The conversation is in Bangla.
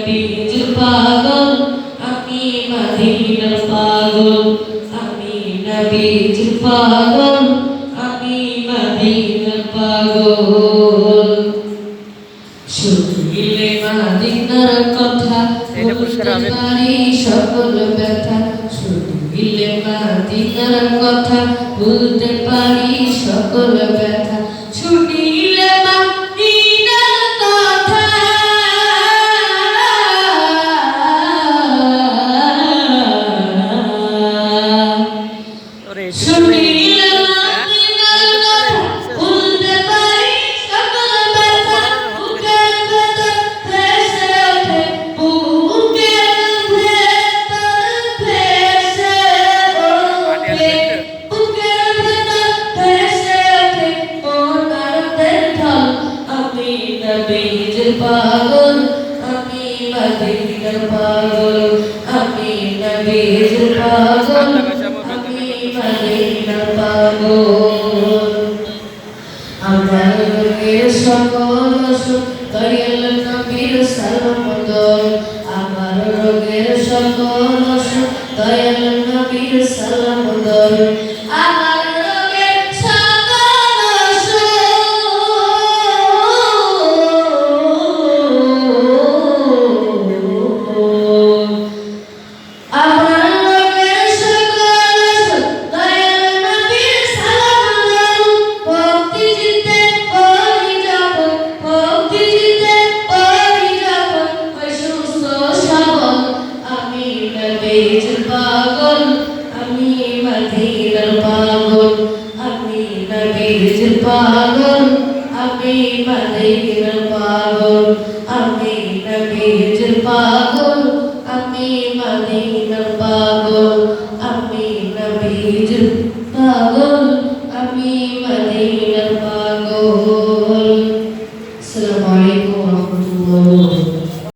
নবীজির পাগল আমি মদিনার পাগল আমি নবীজির পাগল আমি মদিনার পাগল শুনিলে মদিনার কথা বলতে পারি সকল ব্যথা শুনিলে মদিনার কথা বলতে পারি সকল ব্যথা শুনিলে মদিনার কথা শুনিলে মদিনার কথা বলতে পারি সকল ব্যথা বুকের ভেতর ভেসে ওঠে বুকের ভেতর ভেসে ওঠে বুকের ভেতর ভেসে ওঠে মনারদের ঢল আমি নবীজির পাগল আমি মদিনার পাগল আমি নবীজির পাগল আমি মদিনার পাগল আমার রোগের সকল অসুখ দয়াল নবীর সালাম দল আমার রোগের সকল অসুখ দয়াল নবীর সালাম দল আমার রোগের সকল অসুখ আমার রোগের সকল অসুখ দয়াল নবীর সালাম দল ভক্তি জিতে পড়ি যখন ভক্তি জিতে পড়ি যখন ওই সুস্থ সবল আমি নবীজির পাগল আমি মদিনার পাগল আমি নবীজির পাগল আমি মদিনার পাগল আমি নবীজির